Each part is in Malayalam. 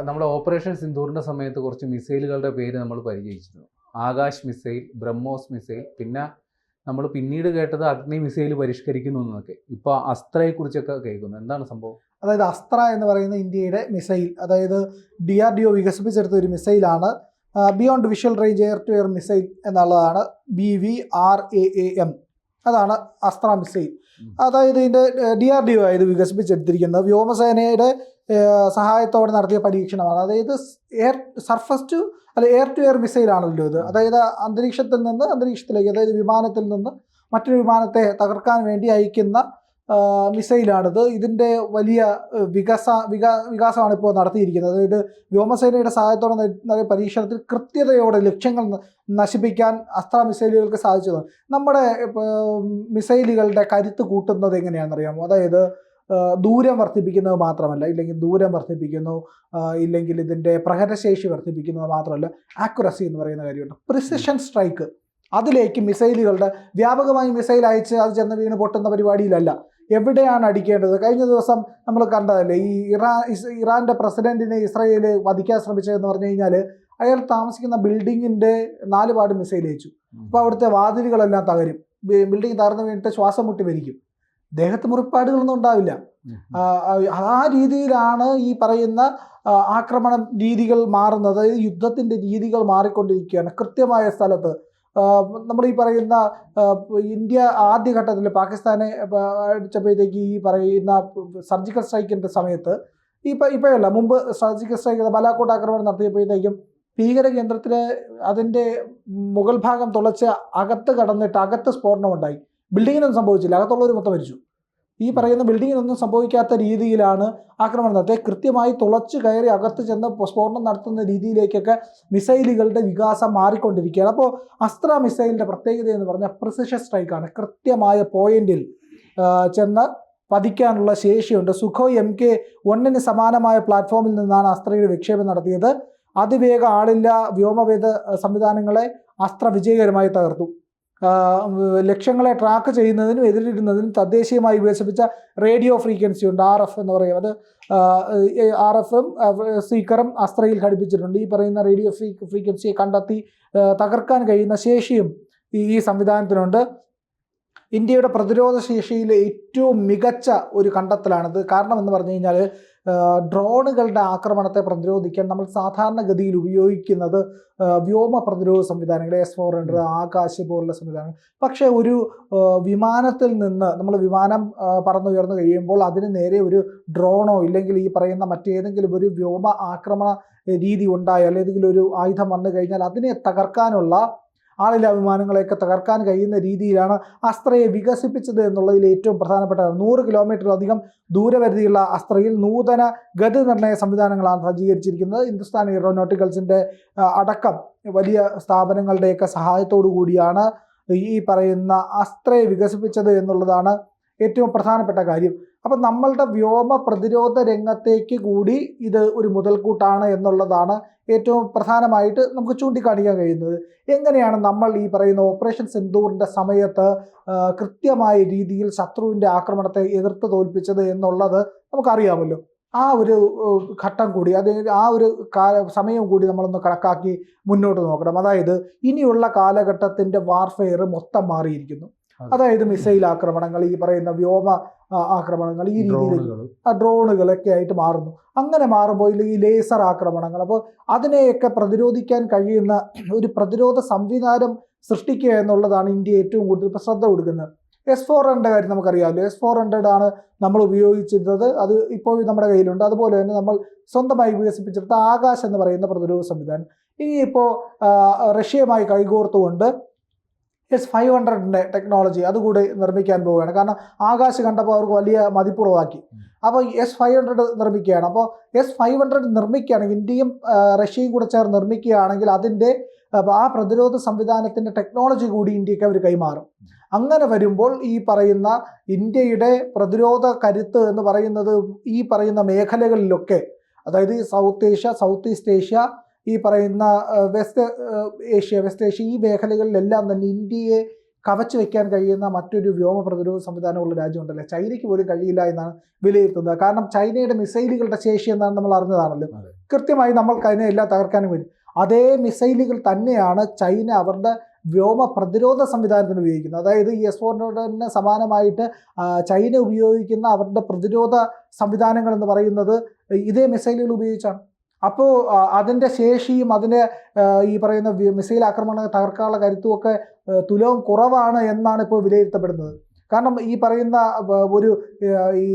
നമ്മുടെ ഓപ്പറേഷൻ സിന്ദൂറിൻ്റെ സമയത്ത് കുറച്ച് മിസൈലുകളുടെ പേര് നമ്മൾ പരിചയിച്ചിരുന്നു. ആകാശ് മിസൈൽ, ബ്രഹ്മോസ് മിസൈൽ, പിന്നെ നമ്മൾ പിന്നീട് കേട്ടത് അഗ്നി മിസൈൽ പരിഷ്കരിക്കുന്നു എന്നൊക്കെ. ഇപ്പോൾ അസ്ത്രയെക്കുറിച്ചൊക്കെ കേൾക്കുന്നു. എന്താണ് സംഭവം? അതായത് അസ്ത്ര എന്ന് പറയുന്ന ഇന്ത്യയുടെ മിസൈൽ, അതായത് DRDO വികസിപ്പിച്ചെടുത്ത ഒരു മിസൈലാണ്. Beyond visual range air to air missile എന്നുള്ളതാണ് BVRAAM. അതാണ് അസ്ത്ര മിസൈൽ. അതായത് ഇതിൻ്റെ DRDO ആയത് വികസിപ്പിച്ചെടുത്തിരിക്കുന്നത് വ്യോമസേനയുടെ സഹായത്തോടെ നടത്തിയ പരീക്ഷണമാണ്. അതായത് എയർ ടു എയർ മിസൈലാണല്ലോ ഇത്. അതായത് അന്തരീക്ഷത്തിൽ നിന്ന് അന്തരീക്ഷത്തിലേക്ക്, അതായത് വിമാനത്തിൽ നിന്ന് മറ്റൊരു വിമാനത്തെ തകർക്കാൻ വേണ്ടി അയക്കുന്ന മിസൈലാണിത്. ഇതിൻ്റെ വലിയ വികാസമാണ് ഇപ്പോൾ നടത്തിയിരിക്കുന്നത്. അതായത് വ്യോമസേനയുടെ സഹായത്തോടെ നടത്തിയ പരീക്ഷണത്തിൽ കൃത്യതയോടെ ലക്ഷ്യങ്ങൾ നശിപ്പിക്കാൻ അസ്ത്ര മിസൈലുകൾക്ക് സാധിച്ചത്. നമ്മുടെ മിസൈലുകളുടെ കരുത്ത് കൂട്ടുന്നത് എങ്ങനെയാണെന്നറിയാമോ? അതായത് ദൂരം വർദ്ധിപ്പിക്കുന്നത് മാത്രമല്ല, ഇല്ലെങ്കിൽ ഇതിൻ്റെ പ്രഹരശേഷി വർദ്ധിപ്പിക്കുന്നത് മാത്രമല്ല, ആക്യുറസി എന്ന് പറയുന്ന കാര്യമുണ്ട്. പ്രിസിഷൻ സ്ട്രൈക്ക്, അതിലേക്ക് മിസൈലുകളുടെ വ്യാപകമായി മിസൈൽ അയച്ച് അത് ചെന്ന് വീണ് പൊട്ടുന്ന പരിപാടിയിലല്ല, എവിടെയാണ് അടിക്കേണ്ടത്. കഴിഞ്ഞ ദിവസം നമ്മൾ കണ്ടതല്ലേ, ഈ ഇറാൻ്റെ പ്രസിഡന്റിനെ ഇസ്രായേൽ വധിക്കാൻ ശ്രമിച്ചതെന്ന് പറഞ്ഞു കഴിഞ്ഞാൽ അയാൾ താമസിക്കുന്ന ബിൽഡിങ്ങിൻ്റെ 4 പാട് മിസൈൽ അയച്ചു. അപ്പോൾ അവിടുത്തെ വാതിലുകളെല്ലാം തകരും, ബിൽഡിംഗ് തകർന്നു വീണിട്ട് ശ്വാസം മുട്ടി മരിക്കും. ദേഹത്ത് മുറിപ്പാടുകളൊന്നും ഉണ്ടാവില്ല. ആ രീതിയിലാണ് ഈ പറയുന്ന ആക്രമണ രീതികൾ മാറുന്നത്. യുദ്ധത്തിൻ്റെ രീതികൾ മാറിക്കൊണ്ടിരിക്കുകയാണ്. കൃത്യമായ സ്ഥലത്ത് നമ്മൾ ഈ പറയുന്ന ഇന്ത്യ ആദ്യഘട്ടത്തിൽ പാകിസ്ഥാനെ അടിച്ചപ്പോഴത്തേക്ക് ഈ പറയുന്ന സർജിക്കൽ സ്ട്രൈക്കിൻ്റെ സമയത്ത് ഇപ്പോഴല്ല, മുമ്പ് സർജിക്കൽ സ്ട്രൈക്ക് ബാലാക്കോട്ട് ആക്രമണം നടത്തിയപ്പോഴത്തേക്കും ഭീകര കേന്ദ്രത്തിലെ അതിൻ്റെ മുകൾ ഭാഗം തുളച്ച് അകത്ത് കടന്നിട്ട് അകത്ത് സ്ഫോടനം ഉണ്ടായി. ബിൽഡിങ്ങിനൊന്നും സംഭവിച്ചില്ല, അകത്തുള്ളവർ മൊത്തം മരിച്ചു. ഈ പറയുന്ന ബിൽഡിങ്ങിനൊന്നും സംഭവിക്കാത്ത രീതിയിലാണ് ആക്രമണം നടത്തിയത്. കൃത്യമായി തുളച്ചു കയറി അകത്ത് ചെന്ന് സ്ഫോടനം നടത്തുന്ന രീതിയിലേക്കൊക്കെ മിസൈലുകളുടെ വികാസം മാറിക്കൊണ്ടിരിക്കുകയാണ്. അപ്പോൾ അസ്ത്ര മിസൈലിൻ്റെ പ്രത്യേകത എന്ന് പറഞ്ഞാൽ പ്രിസിഷൻ സ്ട്രൈക്കാണ്. കൃത്യമായ പോയിന്റിൽ ചെന്ന് പതിക്കാനുള്ള ശേഷിയുണ്ട്. സുഖോയ് MK-1 സമാനമായ പ്ലാറ്റ്ഫോമിൽ നിന്നാണ് അസ്ത്രയുടെ വിക്ഷേപം നടത്തിയത്. അതിവേഗ ആളില്ല വ്യോമവേദ സംവിധാനങ്ങളെ അസ്ത്ര വിജയകരമായി തകർത്തു. ലക്ഷ്യങ്ങളെ ട്രാക്ക് ചെയ്യുന്നതിനും എതിരിടുന്നതിനും തദ്ദേശീയമായി വികസിപ്പിച്ച റേഡിയോ ഫ്രീക്വൻസി ഉണ്ട്, RF എന്ന് പറയും. അത് RF-ഉം സ്പീക്കറും അസ്ത്രയിൽ ഘടിപ്പിച്ചിട്ടുണ്ട്. ഈ പറയുന്ന റേഡിയോ ഫ്രീക്വൻസിയെ കണ്ടെത്തി തകർക്കാൻ കഴിയുന്ന ശേഷിയും ഈ സംവിധാനത്തിനുണ്ട്. ഇന്ത്യയുടെ പ്രതിരോധ ശേഷിയിലെ ഏറ്റവും മികച്ച ഒരു കണ്ടെത്തലാണിത്. കാരണം എന്ന് പറഞ്ഞു കഴിഞ്ഞാൽ ഡ്രോണുകളുടെ ആക്രമണത്തെ പ്രതിരോധിക്കാൻ നമ്മൾ സാധാരണഗതിയിൽ ഉപയോഗിക്കുന്നത് വ്യോമ പ്രതിരോധ സംവിധാനങ്ങൾ, S-400, ആകാശ് പോലുള്ള സംവിധാനങ്ങൾ. പക്ഷേ ഒരു വിമാനത്തിൽ നിന്ന് നമ്മൾ വിമാനം പറന്നുയർന്നു കഴിയുമ്പോൾ അതിന് നേരെ ഒരു ഡ്രോണോ ഇല്ലെങ്കിൽ ഈ പറയുന്ന മറ്റേതെങ്കിലും ഒരു വ്യോമ ആക്രമണ രീതി ഉണ്ടായാൽ, ഏതെങ്കിലും ഒരു ആയുധം വന്നു കഴിഞ്ഞാൽ അതിനെ തകർക്കാനുള്ള, ആളില്ലാ വിമാനങ്ങളെയൊക്കെ തകർക്കാൻ കഴിയുന്ന രീതിയിലാണ് അസ്ത്രയെ വികസിപ്പിച്ചത് എന്നുള്ളതിൽ ഏറ്റവും പ്രധാനപ്പെട്ടത്. 100 കിലോമീറ്ററിലധികം ദൂരപരിധിയുള്ള അസ്ത്രയിൽ നൂതന ഗതി നിർണയ സംവിധാനങ്ങളാണ് സജ്ജീകരിച്ചിരിക്കുന്നത്. ഹിന്ദുസ്ഥാൻ എയ്റോനോട്ടിക്കൽസിൻ്റെ അടക്കം വലിയ സ്ഥാപനങ്ങളുടെയൊക്കെ സഹായത്തോടു കൂടിയാണ് ഈ പറയുന്ന അസ്ത്രയെ വികസിപ്പിച്ചത് എന്നുള്ളതാണ് ഏറ്റവും പ്രധാനപ്പെട്ട കാര്യം. അപ്പം നമ്മളുടെ വ്യോമ പ്രതിരോധ രംഗത്തേക്ക് കൂടി ഇത് ഒരു മുതൽക്കൂട്ടാണ് എന്നുള്ളതാണ് ഏറ്റവും പ്രധാനമായിട്ട് നമുക്ക് ചൂണ്ടിക്കാണിക്കാൻ കഴിയുന്നത്. എങ്ങനെയാണ് നമ്മൾ ഈ പറയുന്ന ഓപ്പറേഷൻ സിന്ദൂറിൻ്റെ സമയത്ത് കൃത്യമായ രീതിയിൽ ശത്രുവിൻ്റെ ആക്രമണത്തെ എതിർത്ത് തോൽപ്പിച്ചത് എന്നുള്ളത് നമുക്കറിയാമല്ലോ. ആ ഒരു ഘട്ടം കൂടി, ആ ഒരു സമയം കൂടി നമ്മളൊന്ന് കണക്കാക്കി മുന്നോട്ട് നോക്കണം. അതായത് ഇനിയുള്ള കാലഘട്ടത്തിൻ്റെ വാർഫെയർ മൊത്തം മാറിയിരിക്കുന്നു. അതായത് മിസൈൽ ആക്രമണങ്ങൾ, ഈ പറയുന്ന വ്യോമ ആക്രമണങ്ങൾ, ഈ രീതിയിൽ ഡ്രോണുകളൊക്കെ ആയിട്ട് മാറുന്നു. അങ്ങനെ മാറുമ്പോൾ ഈ ലേസർ ആക്രമണങ്ങൾ, അപ്പോൾ അതിനെയൊക്കെ പ്രതിരോധിക്കാൻ കഴിയുന്ന ഒരു പ്രതിരോധ സംവിധാനം സൃഷ്ടിക്കുക എന്നുള്ളതാണ് ഇന്ത്യ ഏറ്റവും കൂടുതൽ ഇപ്പോൾ ശ്രദ്ധ കൊടുക്കുന്നത്. S-400 കാര്യം നമുക്കറിയാമല്ലോ. S-400 ആണ് നമ്മൾ ഉപയോഗിച്ചിരുന്നത്, അത് ഇപ്പോഴും നമ്മുടെ കയ്യിലുണ്ട്. അതുപോലെ തന്നെ നമ്മൾ സ്വന്തമായി വികസിപ്പിച്ചെടുത്ത ആകാശ് എന്ന് പറയുന്ന പ്രതിരോധ സംവിധാനം ഇനിയിപ്പോൾ റഷ്യയുമായി കൈകോർത്തുകൊണ്ട് S-500 ടെക്നോളജി അതുകൂടി നിർമ്മിക്കാൻ പോവുകയാണ്. കാരണം ആകാശ് കണ്ടപ്പോൾ അവർക്ക് വലിയ മതിപ്പുറവാക്കി. അപ്പോൾ S-500 നിർമ്മിക്കുകയാണ്. അപ്പോൾ S-500 നിർമ്മിക്കുകയാണെങ്കിൽ, ഇന്ത്യയും റഷ്യയും കൂടെ ചേർന്ന് നിർമ്മിക്കുകയാണെങ്കിൽ അതിൻ്റെ ആ പ്രതിരോധ സംവിധാനത്തിൻ്റെ ടെക്നോളജി കൂടി ഇന്ത്യക്ക് അവർ കൈമാറും. അങ്ങനെ വരുമ്പോൾ ഈ പറയുന്ന ഇന്ത്യയുടെ പ്രതിരോധ കരുത്ത് എന്ന് പറയുന്നത് ഈ പറയുന്ന മേഖലകളിലൊക്കെ, അതായത് south Asia, south east Asia, ഈ പറയുന്ന വെസ്റ്റ് ഏഷ്യ ഈ മേഖലകളിലെല്ലാം തന്നെ ഇന്ത്യയെ കവച്ചു വെക്കാൻ കഴിയുന്ന മറ്റൊരു വ്യോമ പ്രതിരോധ സംവിധാനമുള്ള രാജ്യമുണ്ടല്ലോ. ചൈനയ്ക്ക് പോലും കഴിയില്ല എന്നാണ് വിലയിരുത്തുന്നത്. കാരണം ചൈനയുടെ മിസൈലുകളുടെ ശേഷി എന്നാണ് നമ്മൾ അറിഞ്ഞതാണല്ലോ. കൃത്യമായി നമ്മൾക്ക് അതിനെ എല്ലാം തകർക്കാനും വരും. അതേ മിസൈലുകൾ തന്നെയാണ് ചൈന അവരുടെ വ്യോമ പ്രതിരോധ സംവിധാനത്തിന് ഉപയോഗിക്കുന്നത്. അതായത് ഈ S-400 സമാനമായിട്ട് ചൈന ഉപയോഗിക്കുന്ന അവരുടെ പ്രതിരോധ സംവിധാനങ്ങൾ എന്ന് പറയുന്നത് ഇതേ മിസൈലുകൾ ഉപയോഗിച്ചാണ്. അപ്പോൾ അതിൻ്റെ ശേഷിയും അതിൻ്റെ ഈ പറയുന്ന മിസൈൽ ആക്രമണം തകർക്കാനുള്ള കരുത്തുമൊക്കെ തുലവും കുറവാണ് എന്നാണ് ഇപ്പോൾ വിലയിരുത്തപ്പെടുന്നത്. കാരണം ഈ പറയുന്ന ഒരു ഈ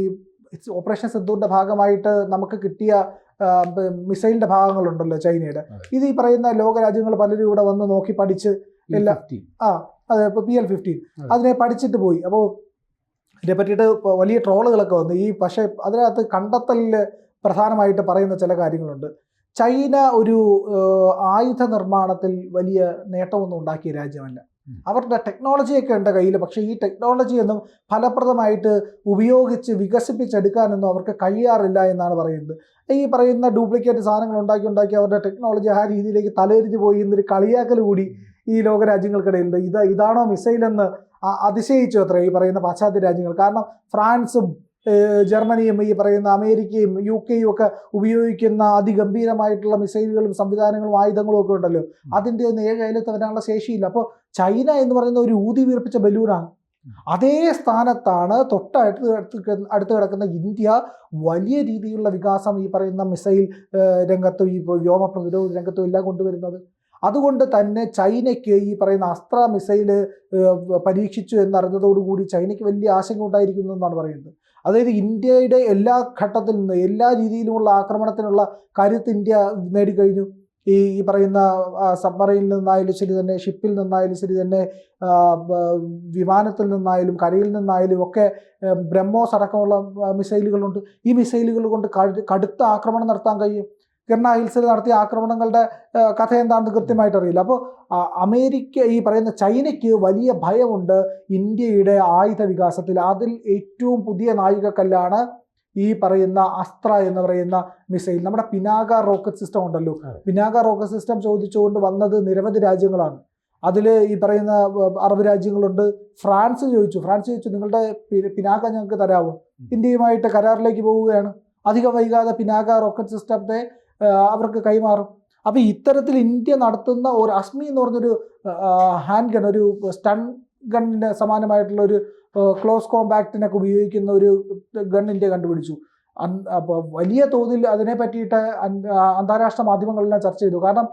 ഓപ്പറേഷൻ സിന്ദൂറിൻ്റെ ഭാഗമായിട്ട് നമുക്ക് കിട്ടിയ മിസൈലിൻ്റെ ഭാഗങ്ങളുണ്ടല്ലോ ചൈനയുടെ, ഇത് ഈ പറയുന്ന ലോകരാജ്യങ്ങൾ പലരും ഇവിടെ വന്ന് നോക്കി പഠിച്ച് എല്ലാം അതെ ഇപ്പോൾ PL-15 അതിനെ പഠിച്ചിട്ട് പോയി. അപ്പോൾ ഇതിനെ പറ്റിയിട്ട് വലിയ ട്രോളുകളൊക്കെ വന്നു. പക്ഷേ അതിനകത്ത് കണ്ടെത്തലിൽ പ്രധാനമായിട്ട് പറയുന്ന ചില കാര്യങ്ങളുണ്ട്. ചൈന ഒരു ആയുധ നിർമ്മാണത്തിൽ വലിയ നേട്ടമൊന്നും ഉണ്ടാക്കിയ രാജ്യമല്ല. അവരുടെ ടെക്നോളജിയൊക്കെ ഉണ്ട് കയ്യിൽ, പക്ഷേ ഈ ടെക്നോളജിയൊന്നും ഫലപ്രദമായിട്ട് ഉപയോഗിച്ച് വികസിപ്പിച്ചെടുക്കാനൊന്നും അവർക്ക് കഴിയാറില്ല എന്നാണ് പറയുന്നത്. ഈ പറയുന്ന ഡ്യൂപ്ലിക്കേറ്റ് സാധനങ്ങൾ ഉണ്ടാക്കി അവരുടെ ടെക്നോളജി ആ രീതിയിലേക്ക് തലതിരിഞ്ഞു പോയി എന്നൊരു കളിയാക്കൽ കൂടി ഈ ലോകരാജ്യങ്ങൾക്കിടയിലുണ്ട്. ഇതാണോ മിസൈലെന്ന് അതിശയിച്ചു അത്ര ഈ പറയുന്ന പാശ്ചാത്യ രാജ്യങ്ങൾ. കാരണം ഫ്രാൻസും ജർമ്മനിയും ഈ പറയുന്ന അമേരിക്കയും UK ഒക്കെ ഉപയോഗിക്കുന്ന അതിഗംഭീരമായിട്ടുള്ള മിസൈലുകളും സംവിധാനങ്ങളും ആയുധങ്ങളും ഒക്കെ ഉണ്ടല്ലോ, അതിൻ്റെ ഒന്നും 7 അയലത്ത് വരാനുള്ള ശേഷിയില്ല. അപ്പോൾ ചൈന എന്ന് പറയുന്ന ഒരു ഊതി വീർപ്പിച്ച ബലൂണാണ്. അതേ സ്ഥാനത്താണ് അടുത്ത് കിടക്കുന്ന ഇന്ത്യ വലിയ രീതിയിലുള്ള വികാസം ഈ പറയുന്ന മിസൈൽ രംഗത്തും ഈ വ്യോമ പ്രതിരോധ രംഗത്തും എല്ലാം കൊണ്ടുവരുന്നത്. അതുകൊണ്ട് തന്നെ ചൈനയ്ക്ക് ഈ പറയുന്ന അസ്ത്ര മിസൈല് പരീക്ഷിച്ചു എന്നറിഞ്ഞതോടുകൂടി ചൈനയ്ക്ക് വലിയ ആശങ്ക ഉണ്ടായിരിക്കുന്നു എന്നാണ് പറയുന്നത്. അതായത് ഇന്ത്യയുടെ എല്ലാ ഘട്ടത്തിൽ നിന്ന് എല്ലാ രീതിയിലുമുള്ള ആക്രമണത്തിനുള്ള കരുത്ത് ഇന്ത്യ നേടിക്കഴിഞ്ഞു. ഈ പറയുന്ന സബ്മറൈനിൽ നിന്നായാലും ശരി തന്നെ, ഷിപ്പിൽ നിന്നായാലും ശരി തന്നെ, വിമാനത്തിൽ നിന്നായാലും കരയിൽ നിന്നായാലും ഒക്കെ ബ്രഹ്മോസ് അടക്കമുള്ള മിസൈലുകളുണ്ട്. ഈ മിസൈലുകൾ കൊണ്ട് കടുത്ത ആക്രമണം നടത്താൻ കഴിയും. കിർണ ഹിൽസിൽ നടത്തിയ ആക്രമണങ്ങളുടെ കഥ എന്താണെന്ന് കൃത്യമായിട്ട് അറിയില്ല. അപ്പോൾ ഈ പറയുന്ന ചൈനയ്ക്ക് വലിയ ഭയമുണ്ട് ഇന്ത്യയുടെ ആയുധ വികാസത്തിൽ. അതിൽ ഏറ്റവും പുതിയ നാഴികക്കല്ലാണ് ഈ പറയുന്ന അസ്ത്ര എന്ന് പറയുന്ന മിസൈൽ. നമ്മുടെ പിനാക റോക്കറ്റ് സിസ്റ്റം ഉണ്ടല്ലോ, പിനാക റോക്കറ്റ് സിസ്റ്റം ചോദിച്ചുകൊണ്ട് വന്നത് നിരവധി രാജ്യങ്ങളാണ്. അതിൽ ഈ പറയുന്ന അറബ് രാജ്യങ്ങളുണ്ട്. ഫ്രാൻസ് ചോദിച്ചു നിങ്ങളുടെ പിനാക ഞങ്ങൾക്ക് തരാമോ? ഇന്ത്യയുമായിട്ട് കരാറിലേക്ക് പോവുകയാണ്. അധികം വൈകാതെ പിനാക റോക്കറ്റ് സിസ്റ്റത്തെ അവർക്ക് കൈമാറും. അപ്പോൾ ഇത്തരത്തിൽ ഇന്ത്യ നടത്തുന്ന ഒരു അസ്മി എന്ന് പറഞ്ഞൊരു ഹാൻഡ് ഗൺ, ഒരു സ്റ്റൺ ഗണ്ണിന് സമാനമായിട്ടുള്ള ഒരു ക്ലോസ് കോമ്പാക്റ്റിനൊക്കെ ഉപയോഗിക്കുന്ന ഒരു ഗൺ ഇന്ത്യ കണ്ടുപിടിച്ചു. അപ്പോൾ വലിയ തോതിൽ അതിനെ പറ്റിയിട്ട് അന്താരാഷ്ട്ര മാധ്യമങ്ങളെല്ലാം ചർച്ച ചെയ്തു. കാരണം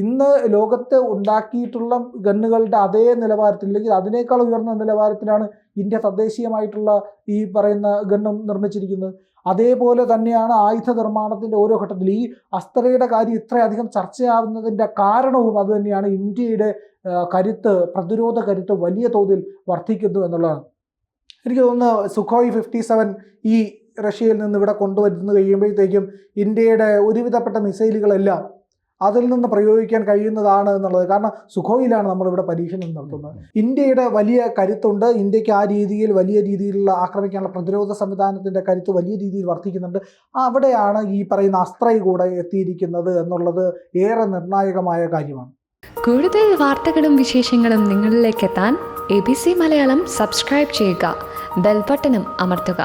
ഇന്ന് ലോകത്ത് ഉണ്ടാക്കിയിട്ടുള്ള ഗണ്ണുകളുടെ അതേ നിലവാരത്തിൽ അല്ലെങ്കിൽ അതിനേക്കാൾ ഉയർന്ന നിലവാരത്തിലാണ് ഇന്ത്യ തദ്ദേശീയമായിട്ടുള്ള ഈ പറയുന്ന ഗണ്ണും നിർമ്മിച്ചിരിക്കുന്നത്. അതേപോലെ തന്നെയാണ് ആയുധ നിർമ്മാണത്തിൻ്റെ ഓരോ ഘട്ടത്തിൽ ഈ അസ്ത്രയുടെ കാര്യം ഇത്രയധികം ചർച്ചയാവുന്നതിൻ്റെ കാരണവും അതുതന്നെയാണ്. ഇന്ത്യയുടെ പ്രതിരോധ കരുത്ത് വലിയ തോതിൽ വർദ്ധിക്കുന്നു എന്നുള്ളതാണ്. എനിക്ക് തോന്നുന്നു സുഖോയ് 57 ഈ റഷ്യയിൽ നിന്ന് ഇവിടെ കൊണ്ടുവരുന്നു കഴിയുമ്പോഴത്തേക്കും ഇന്ത്യയുടെ ഒരുവിധപ്പെട്ട മിസൈലുകളെല്ലാം അതിൽ നിന്ന് പ്രയോഗിക്കാൻ കഴിയുന്നതാണ് എന്നുള്ളത്. കാരണം സുഖോയിലാണ് നമ്മളിവിടെ പരീക്ഷണം നടത്തുന്നത്. ഇന്ത്യയുടെ വലിയ കരുത്തുണ്ട്. ഇന്ത്യക്ക് ആ രീതിയിൽ വലിയ രീതിയിലുള്ള ആക്രമിക്കാനുള്ള പ്രതിരോധ സംവിധാനത്തിൻ്റെ കരുത്ത് വലിയ രീതിയിൽ വർദ്ധിക്കുന്നുണ്ട്. അവിടെയാണ് ഈ പറയുന്ന അസ്ത്ര കൂടെ എത്തിയിരിക്കുന്നത് എന്നുള്ളത് ഏറെ നിർണായകമായ കാര്യമാണ്. കൂടുതൽ വാർത്തകളും വിശേഷങ്ങളും നിങ്ങളിലേക്ക് എത്താൻ ABC മലയാളം സബ്സ്ക്രൈബ് ചെയ്യുക, ബെൽ ബട്ടണും അമർത്തുക.